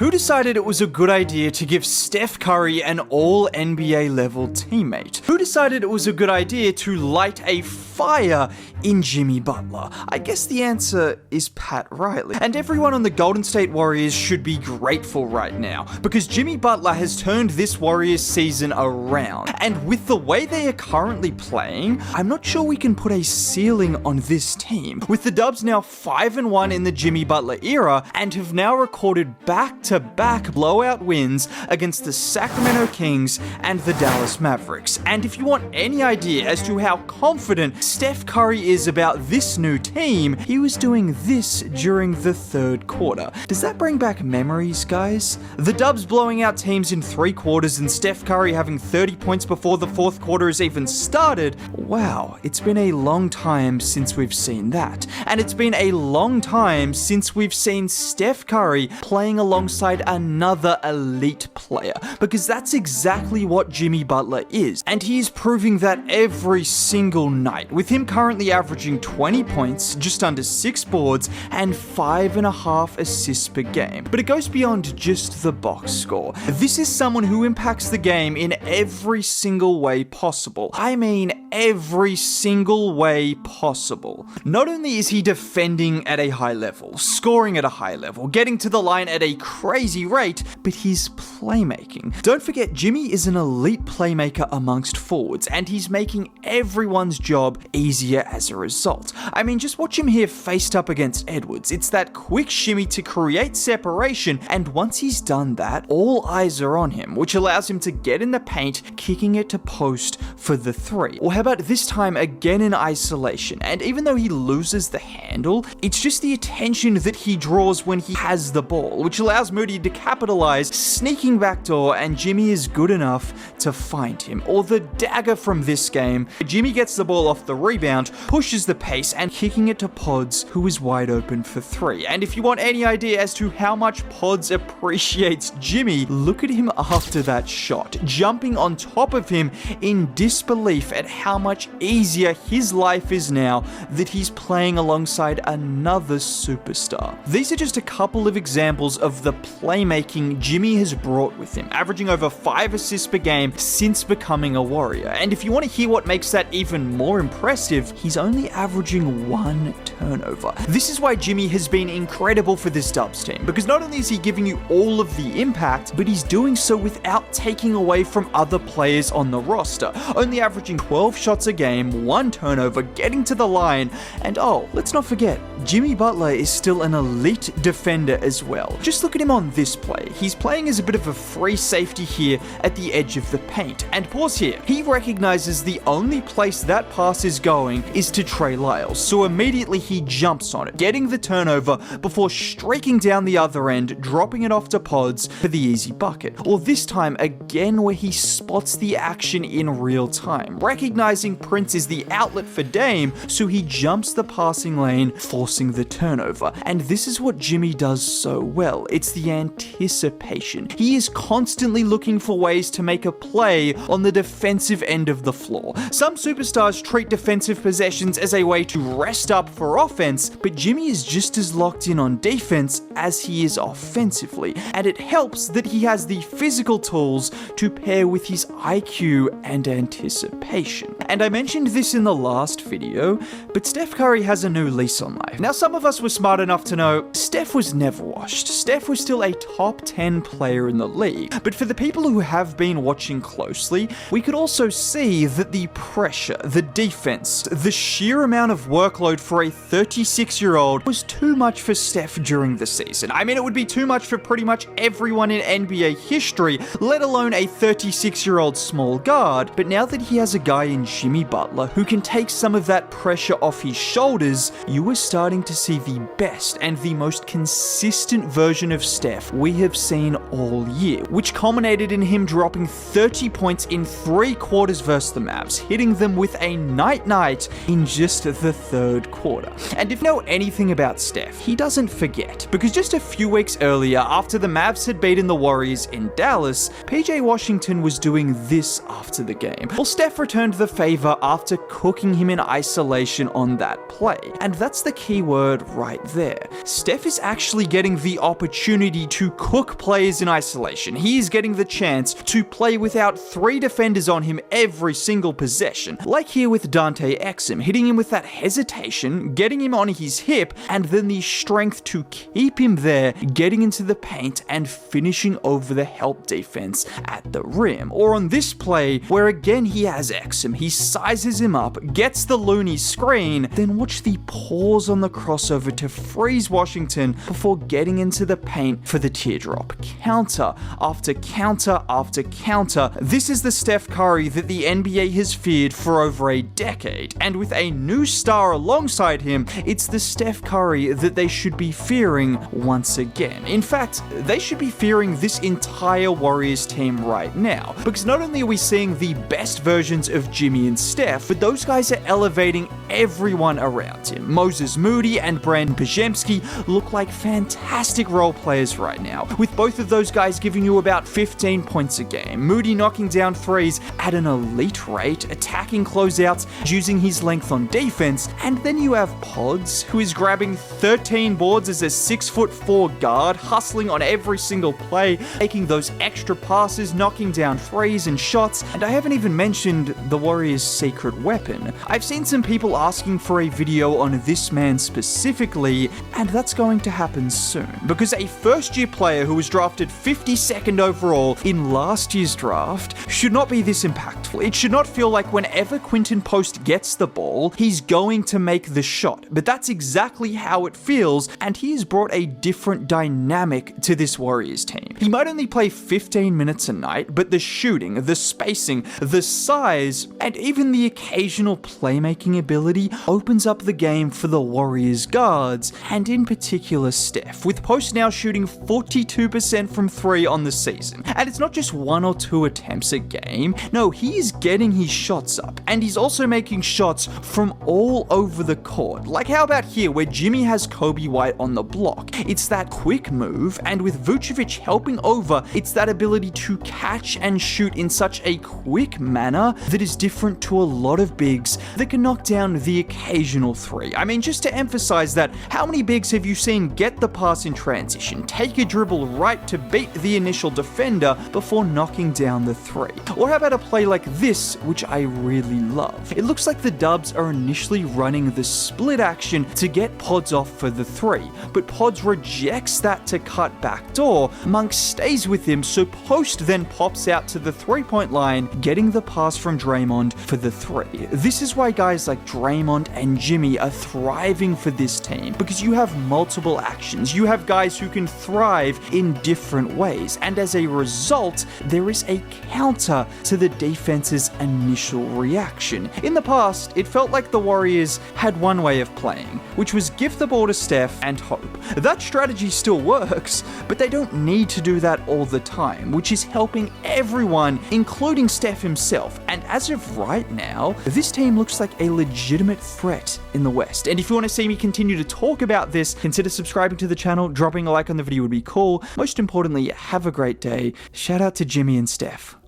Who decided it was a good idea to give Steph Curry an all-NBA level teammate? Who decided it was a good idea to light a fire in Jimmy Butler? I guess the answer is Pat Riley. And everyone on the Golden State Warriors should be grateful right now, because Jimmy Butler has turned this Warriors season around. And with the way they are currently playing, I'm not sure we can put a ceiling on this team. With the Dubs now 5-1 in the Jimmy Butler era, and have now recorded back-to-back blowout wins against the Sacramento Kings and the Dallas Mavericks. And if you want any idea as to how confident Steph Curry is about this new team, he was doing this during the third quarter. Does that bring back memories, guys? The Dubs blowing out teams in 3 quarters and Steph Curry having 30 points before the 4th quarter has even started? Wow, it's been a long time since we've seen that. And it's been a long time since we've seen Steph Curry playing alongside another elite player, because that's exactly what Jimmy Butler is. And he is proving that every single night, with him currently averaging 20 points, just under 6 boards, and 5.5 assists per game. But it goes beyond just the box score. This is someone who impacts the game in every single way possible. I mean, every single way possible. Not only is he defending at a high level, scoring at a high level, getting to the line at a crazy rate, but he's playmaking. Don't forget, Jimmy is an elite playmaker amongst forwards, and he's making everyone's job easier as a result. I mean, just watch him here faced up against Edwards. It's that quick shimmy to create separation, and once he's done that, all eyes are on him, which allows him to get in the paint, kicking it to post for the 3. Or how about this time again in isolation, and even though he loses the handle, it's just the attention that he draws when he has the ball, which allows Moody to capitalize, sneaking backdoor, and Jimmy is good enough to find him. Or the dagger from this game, Jimmy gets the ball off the rebound, pushes the pace, and kicking it to Pods, who is wide open for 3. And if you want any idea as to how much Pods appreciates Jimmy, look at him after that shot, jumping on top of him in disbelief at how much easier his life is now that he's playing alongside another superstar. These are just a couple of examples of the playmaking Jimmy has brought with him, averaging over 5 assists per game since becoming a Warrior. And if you want to hear what makes that even more impressive, he's only averaging 1 turnover. This is why Jimmy has been incredible for this Dubs team, because not only is he giving you all of the impact, but he's doing so without taking away from other players on the roster, only averaging 12 shots a game, 1 turnover, getting to the line, and oh, let's not forget, Jimmy Butler is still an elite defender as well. Just look at him on this play. He's playing as a bit of a free safety here at the edge of the paint. And pause here. He recognizes the only place that pass is going is to Trey Lyles, so immediately he jumps on it, getting the turnover before streaking down the other end, dropping it off to Pods for the easy bucket. Or this time again where he spots the action in real time, recognizing Prince is the outlet for Dame, so he jumps the passing lane, forcing the turnover. And this is what Jimmy does so well. It's the anticipation. He is constantly looking for ways to make a play on the defensive end of the floor. Some superstars treat defensive possessions as a way to rest up for offense, but Jimmy is just as locked in on defense as he is offensively. And it helps that he has the physical tools to pair with his IQ and anticipation. And I mentioned this in the last video, but Steph Curry has a new lease on life. Now, some of us were smart enough to know Steph was never washed. Steph was still a top 10 player in the league. But for the people who have been watching closely, we could also see that the pressure, the defense, the sheer amount of workload for a 36-year-old was too much for Steph during the season. I mean, it would be too much for pretty much everyone in NBA history, let alone a 36-year-old small guard. But now that he has a guy in Jimmy Butler who can take some of that pressure off his shoulders, you are starting to see the best and the most consistent version of Steph we have seen all year, which culminated in him dropping 30 points in 3 quarters versus the Mavs, hitting them with a night night in just the third quarter. And if you know anything about Steph, he doesn't forget, because just a few weeks earlier, after the Mavs had beaten the Warriors in Dallas, PJ Washington was doing this after the game. Well, Steph returned the favor after cooking him in isolation on that play. And that's the key word right there. Steph is actually getting the opportunity to cook players in isolation. He is getting the chance to play without 3 defenders on him every single possession. Like here with Dante Exum, hitting him with that hesitation, getting him on his hip, and then the strength to keep him there, getting into the paint and finishing over the help defense at the rim. Or on this play, where again he has Exum, he sizes him up, gets the loony screen, then watch the pause on the crossover to freeze Washington before getting into the paint for the teardrop. Counter after counter after counter. This is the Steph Curry that the NBA has feared for over a decade, and with a new star alongside him, it's the Steph Curry that they should be fearing once again. In fact, they should be fearing this entire Warriors team right now, because not only are we seeing the best versions of Jimmy and Steph, but those guys are elevating everyone around him. Moses Moody and Brandon Pajemski look like fantastic role players right now, with both of those guys giving you about 15 points a game. Moody knocking down threes at an elite rate, attacking closeouts, using his length on defense, and then you have Pods, who is grabbing 13 boards as a 6'4" guard, hustling on every single play, making those extra passes, knocking down threes and shots, and I haven't even mentioned the Warriors' secret weapon. I've seen some people asking for a video on this man specifically, and that's going to happen soon, because a first-year player who was drafted 52nd overall in last year's draft should not be this impactful. It should not feel like whenever Quinton Post gets the ball, he's going to make the shot, but that's exactly how it feels, and he has brought a different dynamic to this Warriors team. He might only play 15 minutes a night, but the shooting, the spacing, the size, and even the occasional playmaking ability opens up the game for the Warriors guards, and in particular Steph, with Post now shooting 42% from 3 on the season. And it's not just 1 or 2 attempts a game, no, he is getting his shots up, and he's also making shots from all over the court. Like how about here, where Jimmy has Kobe White on the block? It's that quick move, and with Vucevic helping over, it's that ability to catch and shoot in such a quick manner that is different to a lot of bigs that can knock down the occasional 3. I mean, just to emphasize that, how many bigs have you seen get the pass in transition, take a dribble right to beat the initial defender before knocking down the 3? Or how about a play like this, which I really love? It looks like the Dubs are initially running the split action to get Pods off for the 3, but Pods rejects that to cut backdoor. Monk stays with him, so Post then pops out to the 3-point line, getting the pass from Draymond for the 3. This is why guys like Draymond and Jimmy are thriving for this team, because you have multiple actions. You have guys who can thrive in different ways, and as a result, there is a counter to the defense's initial reaction. In the past, it felt like the Warriors had one way of playing, which was give the ball to Steph and hope. That strategy still works, but they don't need to do that all the time, which is helping everyone, including Steph himself. And as of right now, this team looks like a legitimate threat in the West. And if you want to see me continue to talk about this, consider subscribing to the channel, dropping a like on the video would be cool. Most importantly, have a great day. Shout out to Jimmy and Steph.